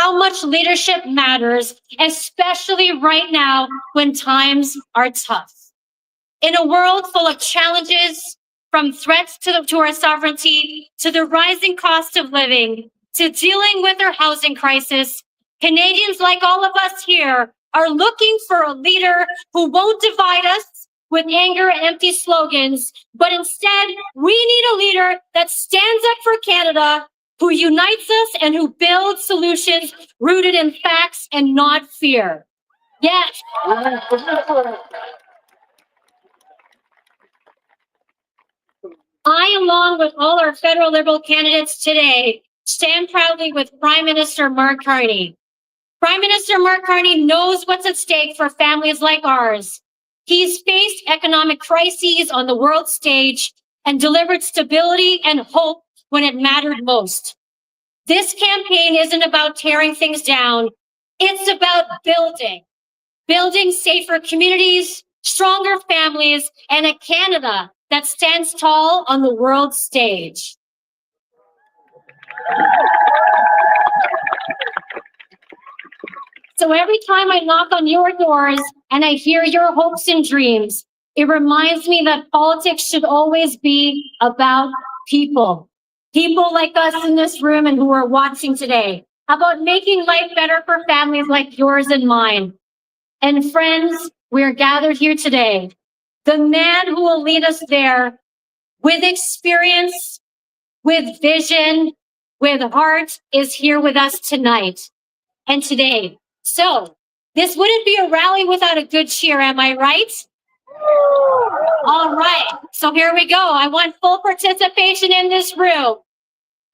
how much leadership matters, especially right now when times are tough. In a world full of challenges, from threats to our sovereignty, to the rising cost of living, to dealing with our housing crisis, Canadians, like all of us here, are looking for a leader who won't divide us with anger and empty slogans, but instead, we need a leader that stands up for Canada, who unites us and who builds solutions rooted in facts and not fear. Yes. I, along with all our federal Liberal candidates today, stand proudly with Prime Minister Mark Carney. Prime Minister Mark Carney knows what's at stake for families like ours. He's faced economic crises on the world stage and delivered stability and hope when it mattered most. This campaign isn't about tearing things down. It's about building safer communities, stronger families, and a Canada that stands tall on the world stage. So every time I knock on your doors and I hear your hopes and dreams, it reminds me that politics should always be about people. People like us in this room and who are watching today, about making life better for families like yours and mine. And friends, we are gathered here today. The man who will lead us there with experience, with vision, with heart is here with us tonight and today. So this wouldn't be a rally without a good cheer, am I right? All right, so here we go. I want full participation in this room.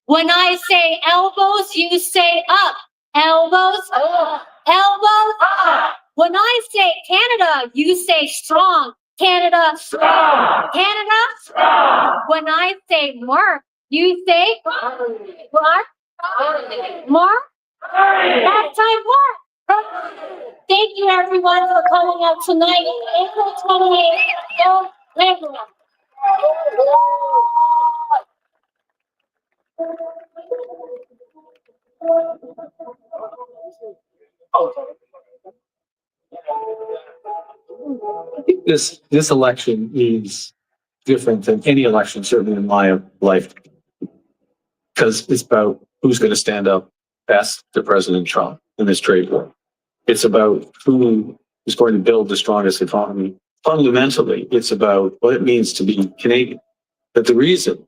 When I say elbows, you say up. Elbows, up. Elbows, up. When I say Canada, you say strong. Canada, strong. Canada, strong. When I say Mark, you say Mark. Mark. Last time, Mark. Thank you, everyone, for coming out tonight. April 28th. Go Liberal. I think this election is different than any election, certainly in my life, because it's about who's going to stand up best to President Trump in this trade war. It's about who is going to build the strongest economy. Fundamentally, it's about what it means to be Canadian. But the reason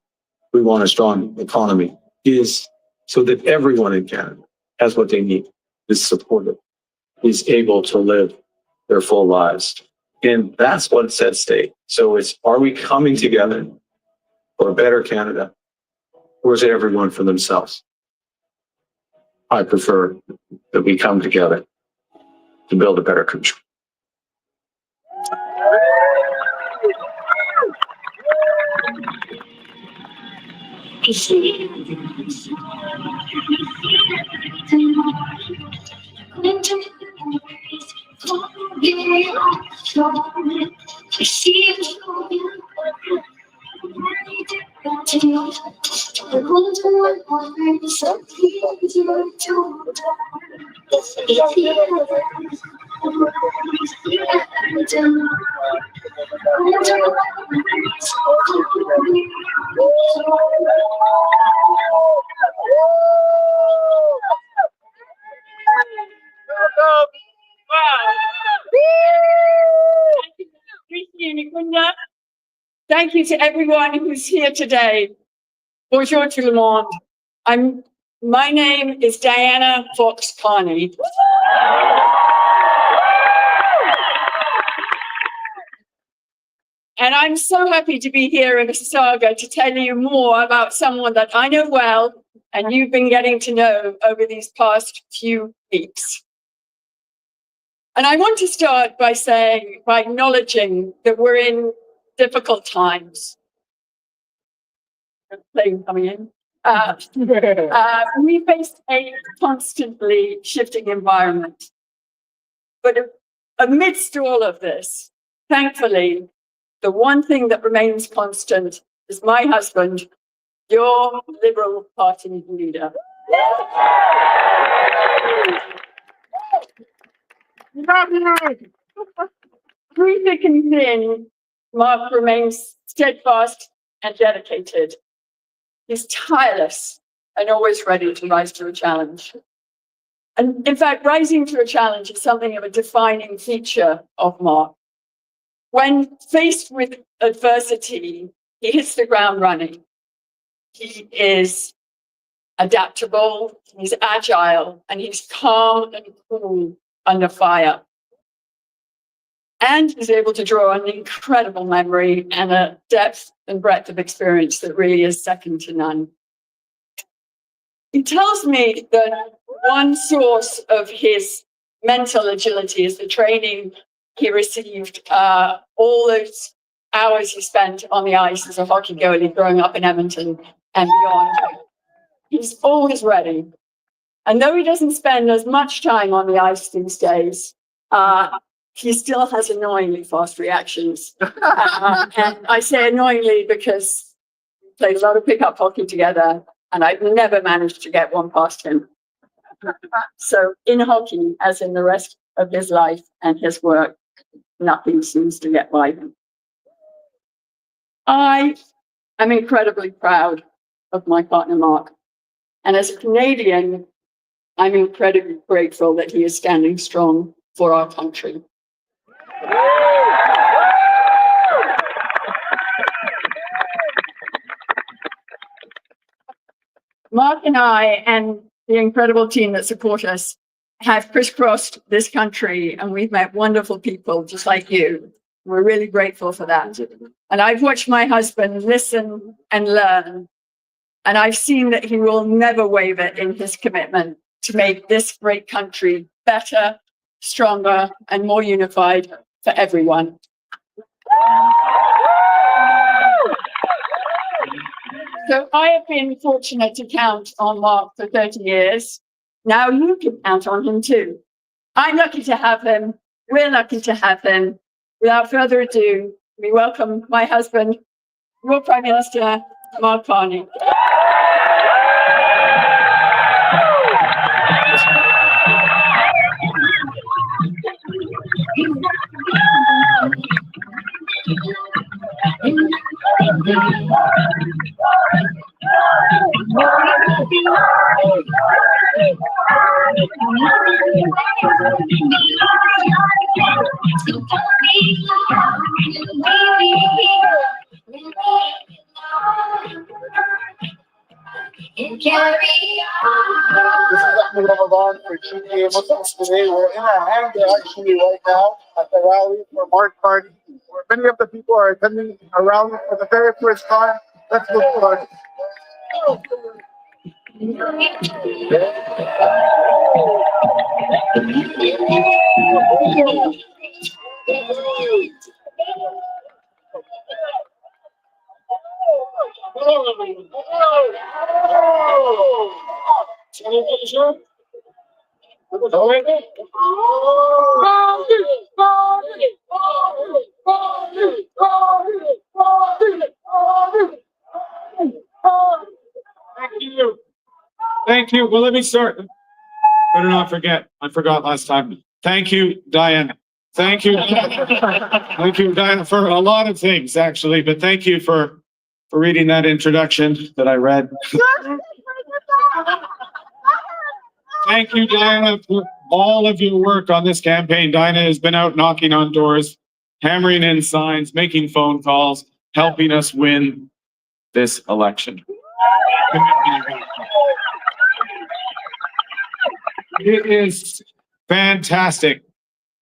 we want a strong economy is so that everyone in Canada has what they need, is supported, is able to live their full lives. And that's what's at stake. So it's, are we coming together for a better Canada, or is it everyone for themselves? I prefer that we come together to build a better country. Thank you to everyone who's here today. Bonjour tout le monde. My name is Diana Fox Carney. And I'm so happy to be here in Mississauga to tell you more about someone that I know well and you've been getting to know over these past few weeks. And I want to start by acknowledging that we're in difficult times. Plane coming in. We face a constantly shifting environment. But amidst all of this, thankfully, the one thing that remains constant is my husband, your Liberal Party leader. Through thick and thin, Mark remains steadfast and dedicated. He's tireless and always ready to rise to a challenge. And in fact, rising to a challenge is something of a defining feature of Mark. When faced with adversity, he hits the ground running. He is adaptable, he's agile, and he's calm and cool under fire. And he's able to draw an incredible memory and a depth and breadth of experience that really is second to none. He tells me that one source of his mental agility is the training he received, all those hours he spent on the ice as a hockey goalie growing up in Edmonton and beyond. He's always ready. And though he doesn't spend as much time on the ice these days, he still has annoyingly fast reactions. And I say annoyingly because we played a lot of pickup hockey together, and I've never managed to get one past him. So in hockey, as in the rest of his life and his work, nothing seems to get by him. I am incredibly proud of my partner, Mark. And as a Canadian, I'm incredibly grateful that he is standing strong for our country. Mark and I and the incredible team that support us have crisscrossed this country, and we've met wonderful people just like you. We're really grateful for that. And I've watched my husband listen and learn, and I've seen that he will never waver in his commitment to make this great country better, stronger, and more unified for everyone. So I have been fortunate to count on Mark for 30 years. Now you can count on him too. I'm lucky to have him. We're lucky to have him. Without further ado, we welcome my husband, your Prime Minister, Mark Carney. This is Ahmed Ramadan for GTA Muslims Today. We're in a hangar actually right now at the rally for Mark Carney, where many of the people are attending a rally for the very first time. Let's go for it. Thank you. Well, let me start. Better not forget. I forgot last time. Thank you, Diane. Thank you. Thank you, Diana, for a lot of things, actually. But thank you for reading that introduction that I read. Thank you, Diana, for all of your work on this campaign. Diana has been out knocking on doors, hammering in signs, making phone calls, helping us win this election. It is fantastic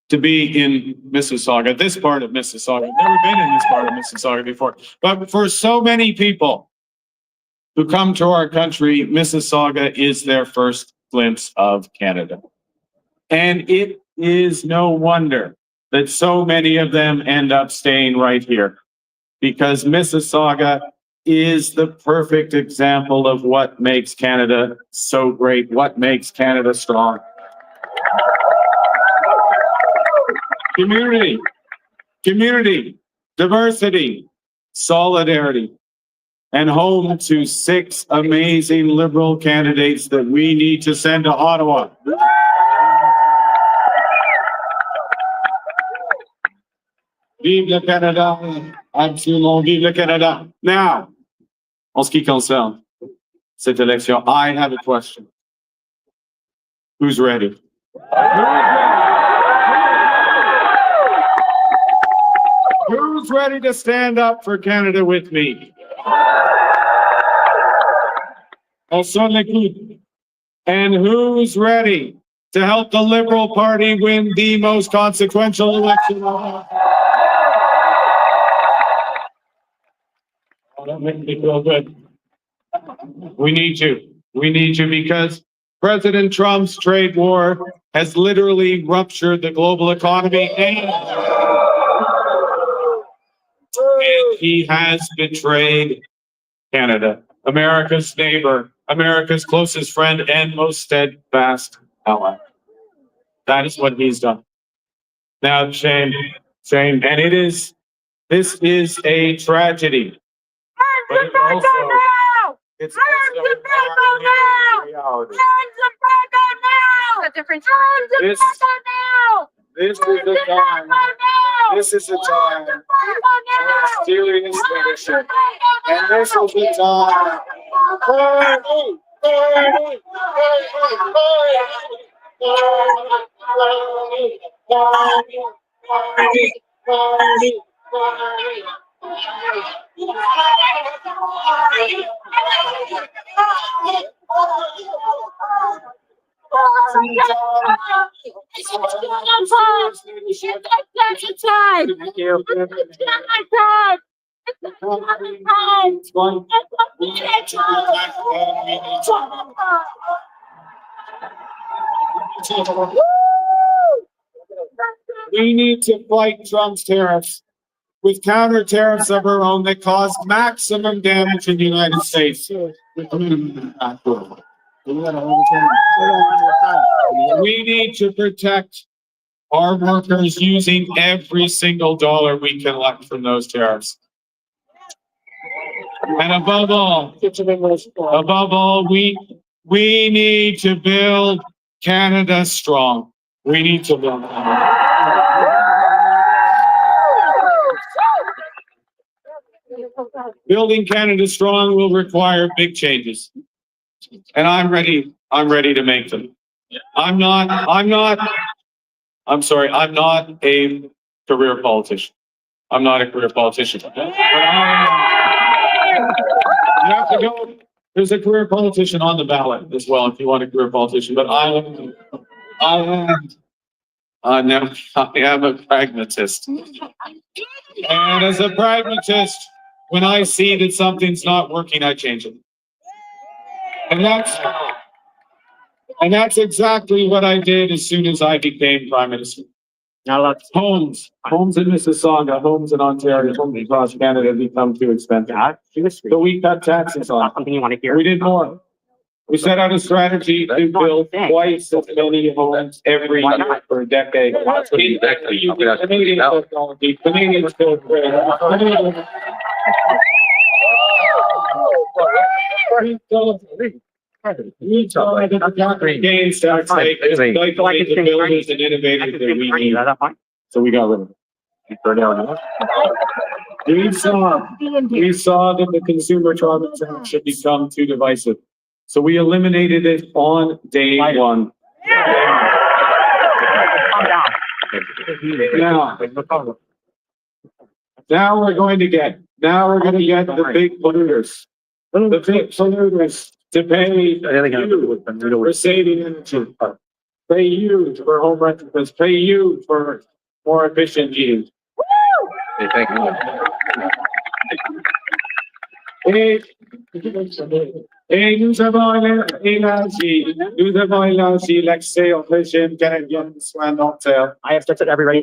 to be in Mississauga, this part of Mississauga. I've never been in this part of Mississauga before. But for so many people who come to our country, Mississauga is their first glimpse of Canada. And it is no wonder that so many of them end up staying right here, because Mississauga is the perfect example of what makes Canada so great, what makes Canada strong. Community, diversity, solidarity, and home to 6 amazing Liberal candidates that we need to send to Ottawa. Vive le Canada. Absolument, vive le Canada. Now, en ce qui concerne cette élection, I have a question. Who's ready? Who's ready to stand up for Canada with me? On sonne les coups. And who's ready to help the Liberal Party win the most consequential election? Oh, that makes me feel good. We need to because President Trump's trade war has literally ruptured the global economy and he has betrayed Canada, America's neighbor, America's closest friend and most steadfast ally. That is what he's done. Now, shame, and this is a tragedy. But it's also our reality. This is a time of serious leadership. And this will be time. We need to fight Trump's tariffs with counter tariffs of our own that cause maximum damage in the United States. We need to protect our workers using every single dollar we collect from those tariffs. And above all, we need to build Canada strong. We need to build Canada. Building Canada strong will require big changes. And I'm ready to make them. I'm not a career politician. I'm not a career politician. You have to go. There's a career politician on the ballot as well if you want a career politician. But I am a pragmatist. And as a pragmatist, when I see that something's not working, I change it. And that's exactly what I did as soon as I became Prime Minister. Homes in Mississauga, homes in Ontario, homes across Canada become too expensive. So we cut taxes on. Something you want to hear? We did more. We set out a strategy to build twice as many homes every year for a decade. Canadians still great. We saw that the capital gains tax rate is like the builders and innovators that we need. So we got rid of it. We saw that the consumer product tax should become too divisive. So we eliminated it on day one. Now we're going to get the big polluters. The big polluters to pay you for saving energy, pay you for home rentals, pay you for more efficient heating. Et nous avons élargi l'accès au régime canadien de soins dentaires. I have started every right.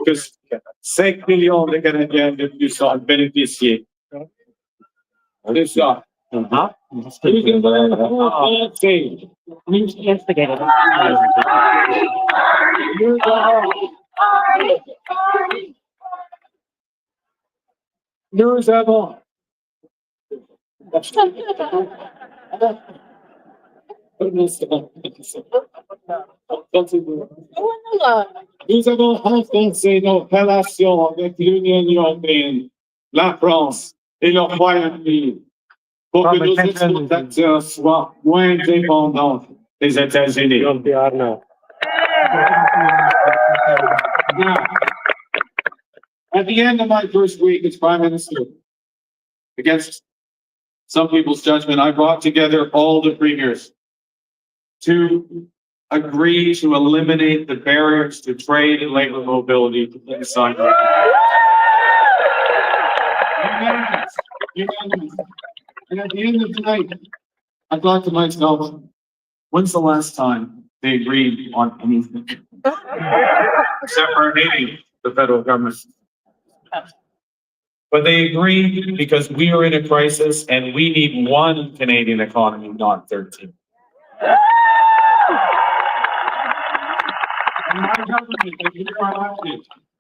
5 millions de Canadiens de plus en bénéficier. C'est ça. Instigated. Nous avons. Nous avons renforcé nos relations avec l'Union européenne, la France et le Royaume-Uni pour que nos exportateurs soient moins dépendants des États-Unis. Now, at the end of my first week as Prime Minister, against some people's judgment, I brought together all the premiers to agree to eliminate the barriers to trade and labor mobility inside. Unanimous. And at the end of the night, I thought to myself, when's the last time they agreed on anything? Except for hating the federal government. But they agreed because we are in a crisis and we need one Canadian economy, not 13. And my government,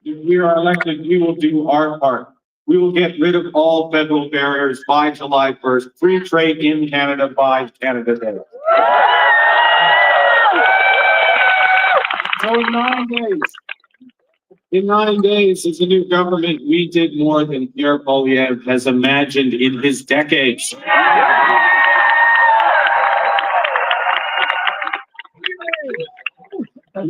if we are elected, we will do our part. We will get rid of all federal barriers by July 1st. Free trade in Canada by Canada Day. So in 9 days, as a new government, we did more than Pierre Poilievre has imagined in his decades. And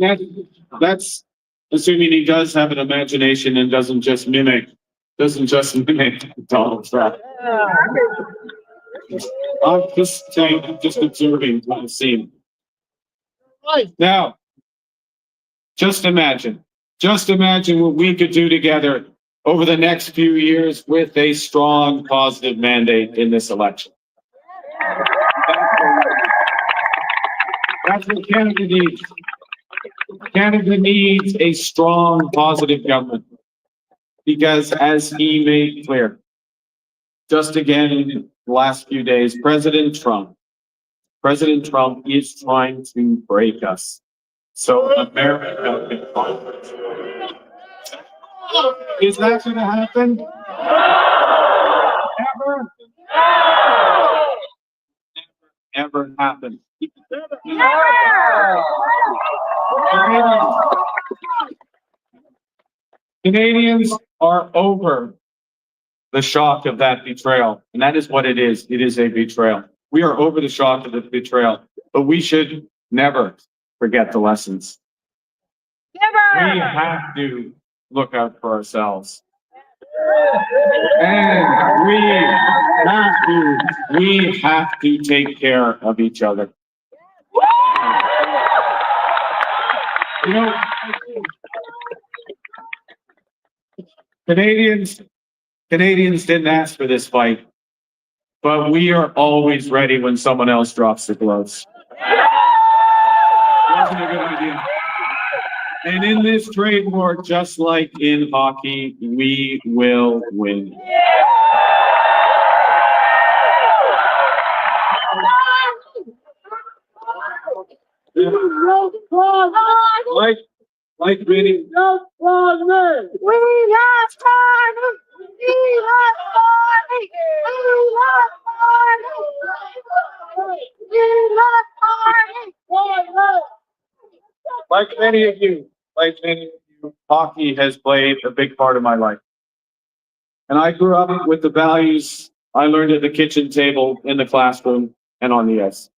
that's assuming he does have an imagination and doesn't just mimic Donald Trump. I'm just saying, I'm just observing what I've seen. Now, just imagine what we could do together over the next few years with a strong positive mandate in this election. That's what Canada needs. Canada needs a strong positive government because, as he made clear, just again in the last few days, President Trump is trying to break us. So America can find. Is that going to happen? Never happen. Canadians are over the shock of that betrayal, and that is what it is. It is a betrayal. We are over the shock of the betrayal, but we should never forget the lessons. Never. We have to look out for ourselves. And we have to take care of each other. You know, Canadians didn't ask for this fight, but we are always ready when someone else drops the gloves. Wasn't a good idea. And in this trade war, just like in hockey, we will win. Like many. Like many of you, hockey has played a big part of my life. And I grew up with the values I learned at the kitchen table, in the classroom, and on the ice.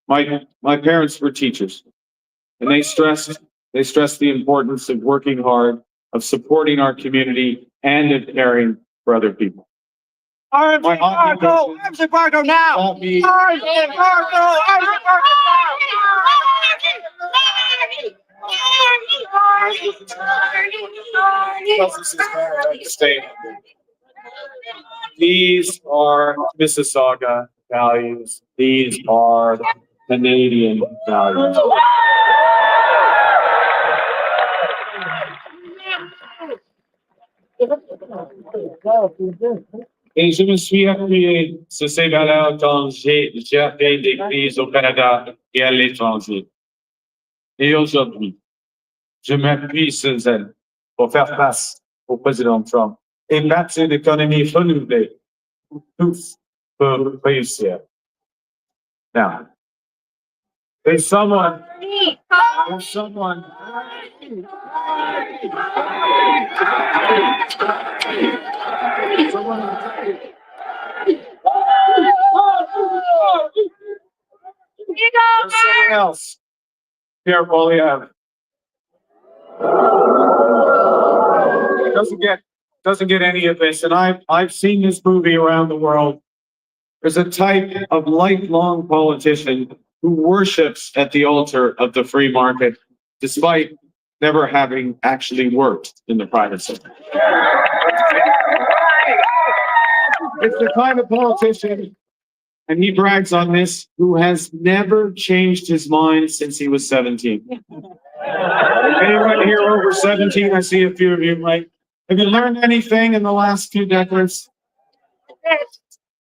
My parents were teachers, and they stressed the importance of working hard, of supporting our community, and of caring for other people. Arms embargo now! Arms embargo! These are Mississauga values. These are Canadian values. Et je me suis appuyé sur ces valeurs quand j'ai fait des crises au Canada et à l'étranger. Et aujourd'hui, je m'appuie sur elles pour faire face au président Trump et bâtir l'économie renouvelée pour tous pour réussir. Now, There's someone. There's someone. There's someone else. Pierre Poilievre. Doesn't get any of this, and I've seen this movie around the world. There's a type of lifelong politician who worships at the altar of the free market, despite never having actually worked in the private sector. It's the kind of politician, and he brags on this, who has never changed his mind since he was 17. Anyone here over 17? I see a few of you, right? Have you learned anything in the last few decades?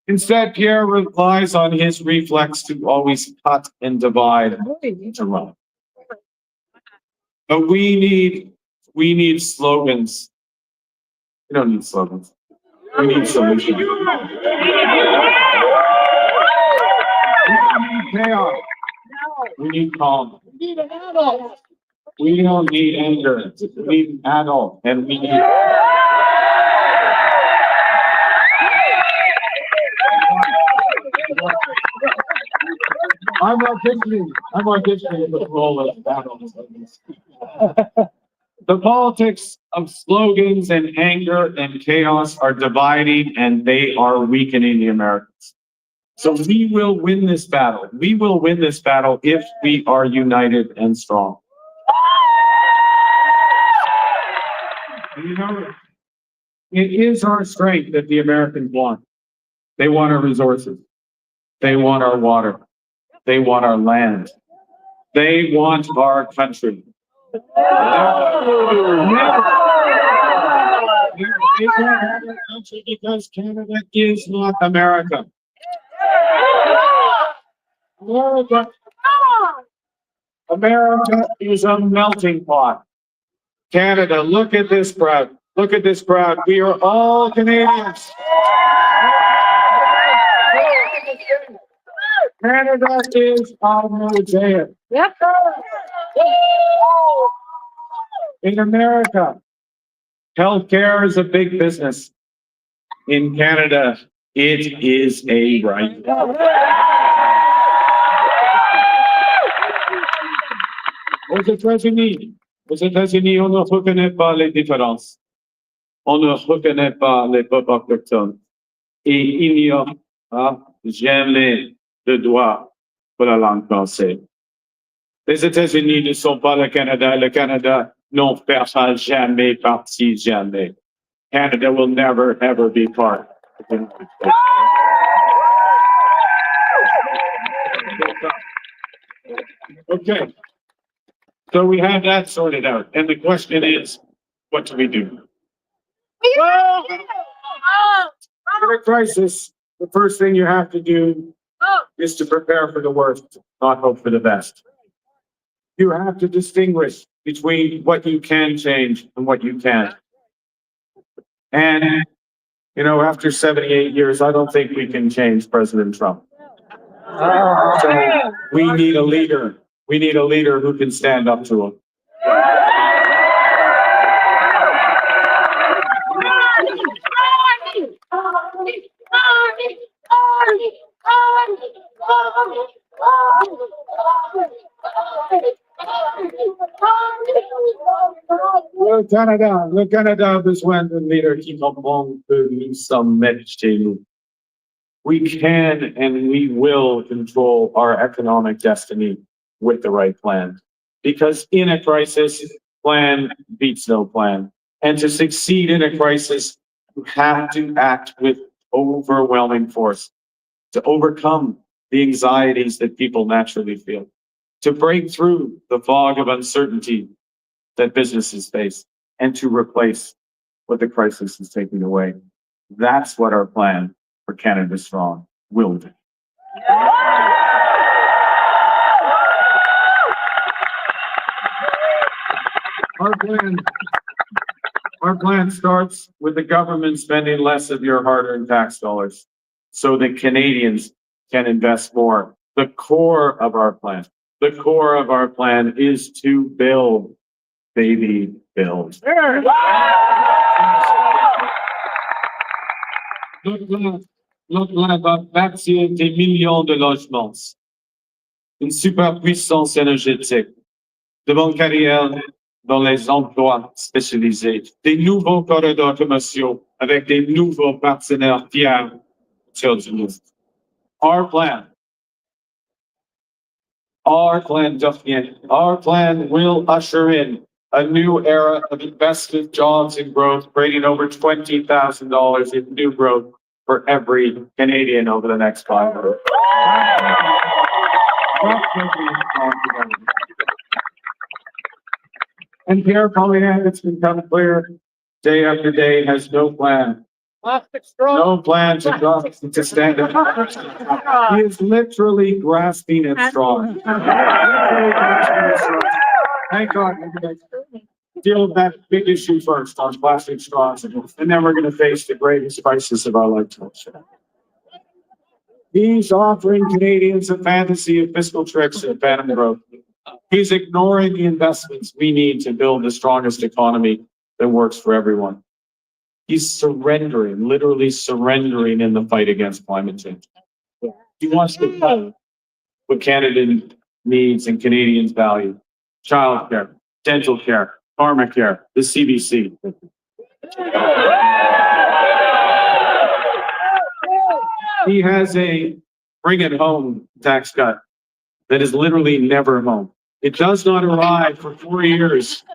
Instead, Pierre relies on his reflex to always cut and divide to run. But we need slogans. We don't need slogans. We need solutions. We need chaos. We need calm. We don't need anger. We need an adult, and we need. I'm auditioning the role of adults. The politics of slogans and anger and chaos are dividing, and they are weakening the Americans. So we will win this battle. We will win this battle if we are united and strong. You know, it is our strength that the Americans want. They want our resources. They want our water. They want our land. They want our country. They don't have a country because Canada is not America. America is a melting pot. Canada, look at this crowd. Look at this crowd. We are all Canadians. Canada is our mosaic. Yep. In America, healthcare is a big business. In Canada, it is a right. Aux États-Unis, on ne reconnaît pas les différences. On ne reconnaît pas les peuples autochtones. Et il n'y a jamais de droit pour la langue française. Les États-Unis ne sont pas le Canada. Le Canada n'en fera jamais partie, jamais. Canada will never, ever be part of the United States. Okay. So we have that sorted out. And the question is, what do we do? Well, in a crisis, the first thing you have to do is to prepare for the worst, not hope for the best. You have to distinguish between what you can change and what you can't. And, you know, after 78 years, I don't think we can change President Trump. So we need a leader. We need a leader who can stand up to him. Le Canada a besoin d'un leader qui comprend que nous sommes maîtres chez nous. We can and we will control our economic destiny with the right plan. Because in a crisis, plan beats no plan. And to succeed in a crisis, you have to act with overwhelming force to overcome the anxieties that people naturally feel, to break through the fog of uncertainty that businesses face, and to replace what the crisis is taking away. That's what our plan for Canada Strong will do. Our plan starts with the government spending less of your hard-earned tax dollars so that Canadians can invest more. The core of our plan, the core of our plan is to build, baby, build. Notre plan va bâtir des millions de logements, une superpuissance énergétique, de bonnes carrières dans les emplois spécialisés, des nouveaux corridors commerciaux avec des nouveaux partenaires fiers sur du monde. Our plan will usher in a new era of investment, jobs, and growth, creating over $20,000 in new growth for every Canadian over the next 5 years. And Pierre Poilievre, it's become clear day after day, has no plan. No plan to stand up. He is literally grasping at straws. Thank God. Deal with that big issue first on plastic straws, and then we're going to face the greatest crisis of our lifetimes. He's offering Canadians a fantasy of fiscal tricks and phantom growth. He's ignoring the investments we need to build the strongest economy that works for everyone. He's surrendering, literally surrendering in the fight against climate change. He wants to cut what Canada needs and Canadians value: childcare, dental care, pharmacare, the CBC. He has a bring it home tax cut that is literally never home. It does not arrive for 4 years.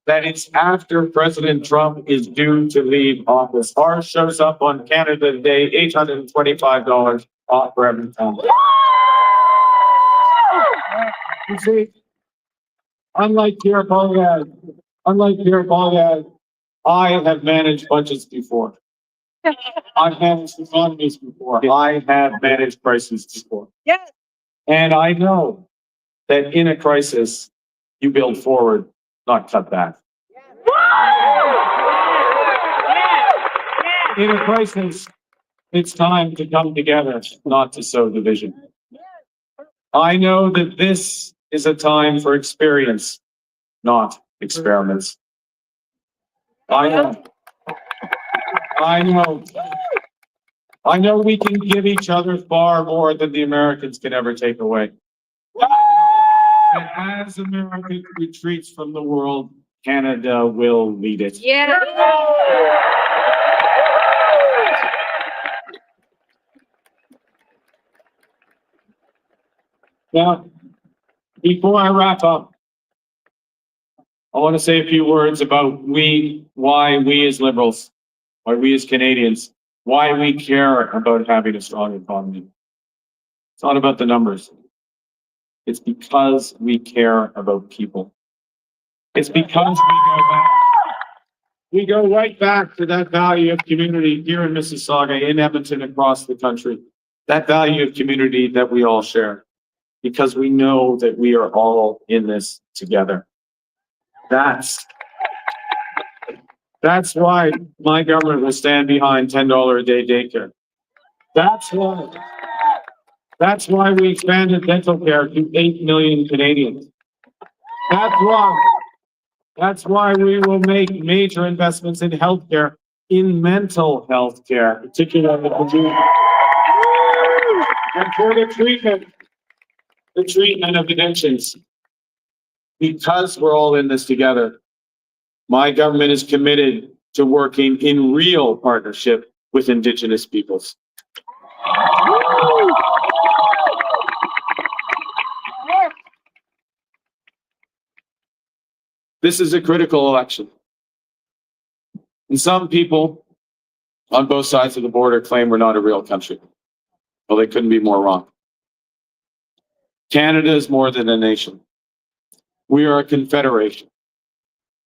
That it's after President Trump is due to leave office. Ours shows up on Canada Day, $825 off for every time. You see, unlike Pierre Poilievre, I have managed budgets before. I've managed economies before. I have managed crises before. Yes. And I know that in a crisis, you build forward, not cut back. In a crisis, it's time to come together, not to sow division. I know that this is a time for experience, not experiments. I know we can give each other far more than the Americans can ever take away. And as America retreats from the world, Canada will lead it. Yeah. Now, before I wrap up, I want to say a few words about why we as Liberals, why we as Canadians, why we care about having a strong economy. It's not about the numbers. It's because we care about people. It's because we go right back to that value of community here in Mississauga, in Edmonton, across the country. That value of community that we all share, because we know that we are all in this together. That's why my government will stand behind $10 a day daycare. That's why we expanded dental care to 8 million Canadians. That's why we will make major investments in healthcare, in mental health care, particularly and for the treatment of addictions. Because we're all in this together, my government is committed to working in real partnership with Indigenous peoples. This is a critical election. And some people on both sides of the border claim we're not a real country. Well, they couldn't be more wrong. Canada is more than a nation. We are a confederation.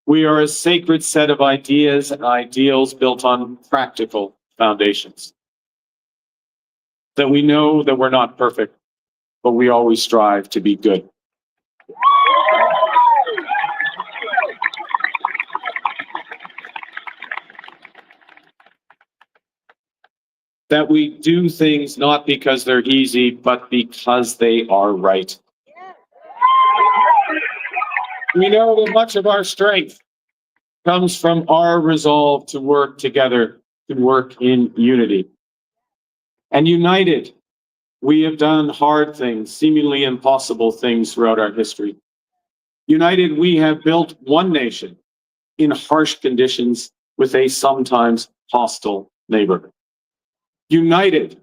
We are a sacred set of ideas and ideals built on practical foundations. That we know that we're not perfect, but we always strive to be good. That we do things not because they're easy, but because they are right. We know that much of our strength comes from our resolve to work together, to work in unity. And united, we have done hard things, seemingly impossible things throughout our history. United, we have built one nation in harsh conditions with a sometimes hostile neighbor. United,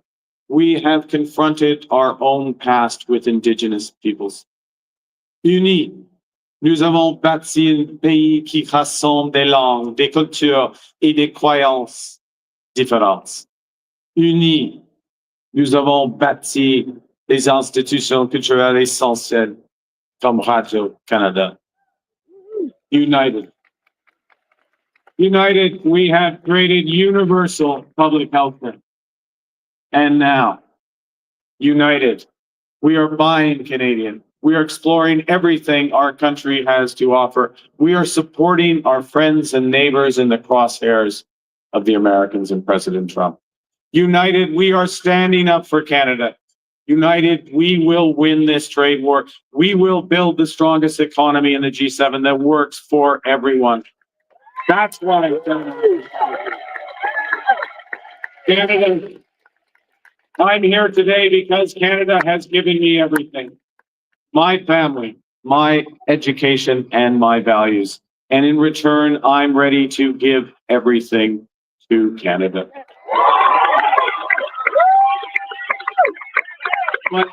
we have confronted our own past with Indigenous peoples. Unis, nous avons bâti un pays qui rassemble des langues, des cultures et des croyances différentes. Unis, nous avons bâti des institutions culturelles essentielles comme Radio-Canada. United. United, we have created universal public health care. And now, united, we are buying Canadian. We are exploring everything our country has to offer. We are supporting our friends and neighbors in the crosshairs of the Americans and President Trump. United, we are standing up for Canada. United, we will win this trade war. We will build the strongest economy in the G7 that works for everyone. That's why Canada, I'm here today because Canada has given me everything. My family, my education, and my values. And in return, I'm ready to give everything to Canada. But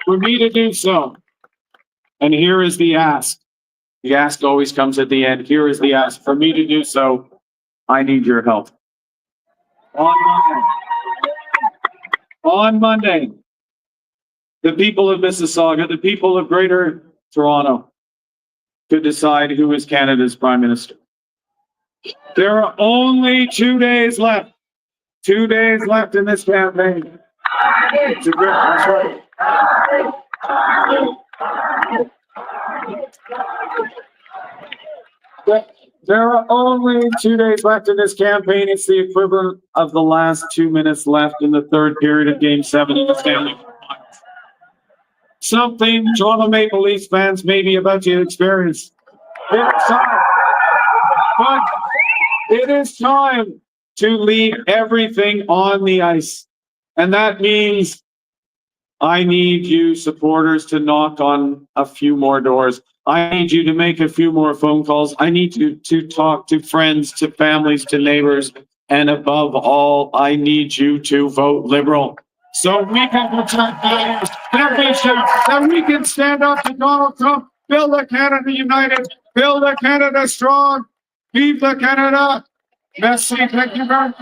for me to do so, and here is the ask. The ask always comes at the end. Here is the ask. For me to do so, I need your help. On Monday, the people of Mississauga, the people of Greater Toronto, to decide who is Canada's Prime Minister. There are only 2 days left. 2 days left in this campaign. It's a great, that's right. There are only 2 days left in this campaign. It's the equivalent of the last 2 minutes left in the third period of Game 7 of the Stanley Cup Finals. Something Toronto Maple Leafs fans may be about to experience. It's time. But it is time to leave everything on the ice. And that means I need you supporters to knock on a few more doors. I need you to make a few more phone calls. I need you to talk to friends, to families, to neighbors. And above all, I need you to vote Liberal. So we can protect values, that we can stand up to Donald Trump, build a Canada united, build a Canada strong, vive the Canada. Merci, thank you very much.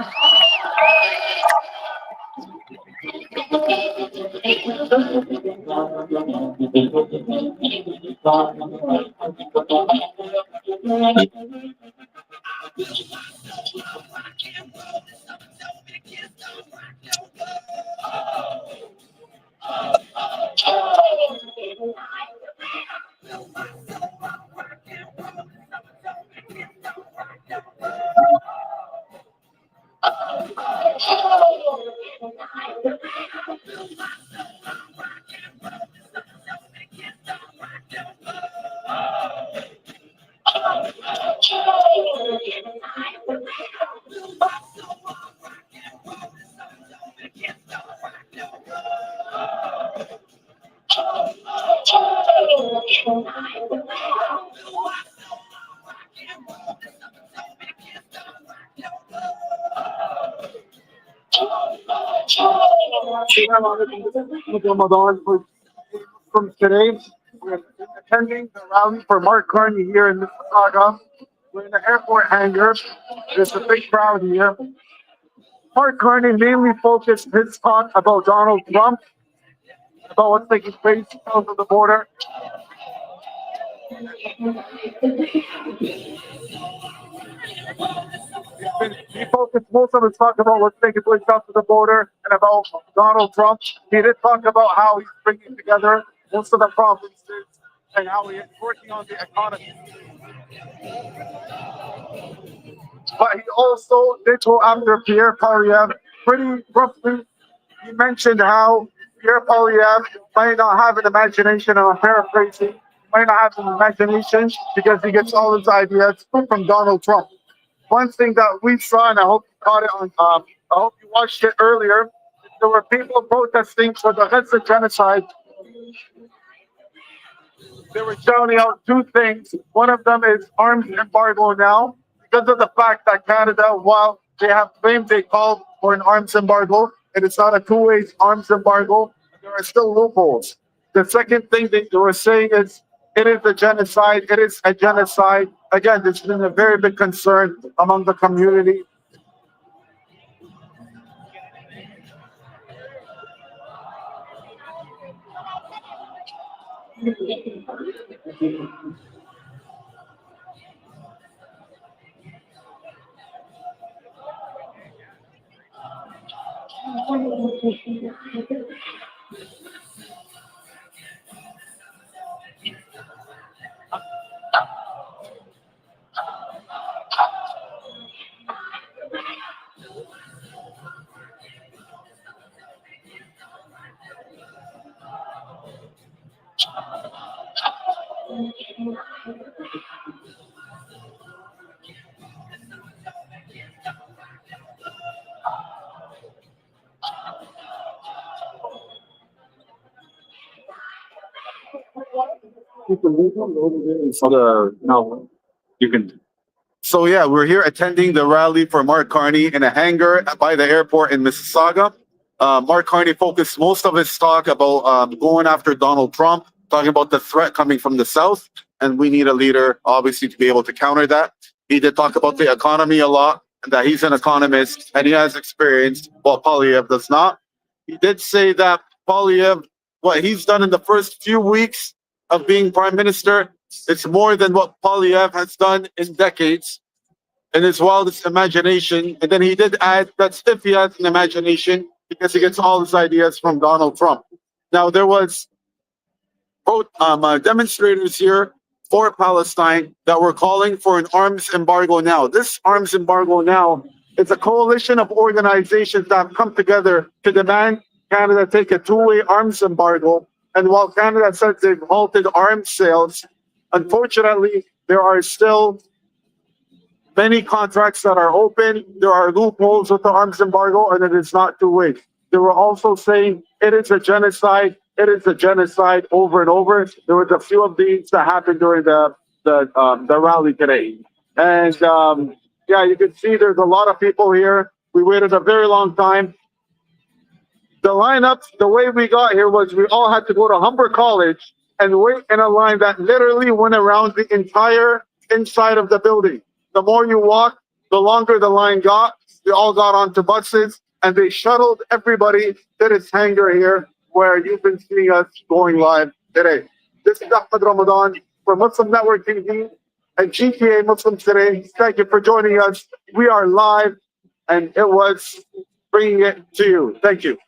From today, we're attending the rally for Mark Carney here in Mississauga. We're in the airport hangar. There's a big crowd here. Mark Carney mainly focused his talk about Donald Trump, about what's taking place south of the border. He focused most of his talk about what's taking place south of the border and about Donald Trump. He did talk about how he's bringing together most of the provinces and how he's working on the economy. But he also did go after Pierre Poilievre pretty roughly. He mentioned how Pierre Poilievre might not have an imagination, and I'm paraphrasing, might not have an imagination because he gets all his ideas from Donald Trump. One thing that we saw, and I hope you caught it on, I hope you watched it earlier, there were people protesting for the Gaza genocide. They were shouting out two things. One of them is arms embargo now, because of the fact that Canada, while they have claimed they called for an arms embargo, and it's not a two-way arms embargo, there are still loopholes. The second thing that they were saying is it is a genocide. It is a genocide. Again, this has been a very big concern among the community. No, you can. So yeah, we're here attending the rally for Mark Carney in a hangar by the airport in Mississauga. Mark Carney focused most of his talk about going after Donald Trump, talking about the threat coming from the South, and we need a leader, obviously, to be able to counter that. He did talk about the economy a lot, and that he's an economist and he has experience, while Polyev does not. He did say that Polyev, what he's done in the first few weeks of being prime minister, it's more than what Polyev has done in decades in his wildest imagination. And then he did add that if he has an imagination, because he gets all his ideas from Donald Trump. Now, there was demonstrators here for Palestine that were calling for an arms embargo now. This arms embargo now is a coalition of organizations that have come together to demand Canada take a two-way arms embargo. And while Canada says they've halted arms sales, unfortunately, there are still many contracts that are open. There are loopholes with the arms embargo, and it is not two-way. They were also saying it is a genocide. It is a genocide over and over. There was a few of these that happened during the rally today, and yeah, you can see there's a lot of people here. We waited a very long time. The lineup, the way we got here was we all had to go to Humber College and wait in a line that literally went around the entire inside of the building. The more you walk, the longer the line got. We all got onto buses and they shuttled everybody to this hangar here where you've been seeing us going live today. This is Ahmed Ramadan for Muslim Network TV and GTA Muslims Today. Thank you for joining us. We are live and it was bringing it to you. Thank you.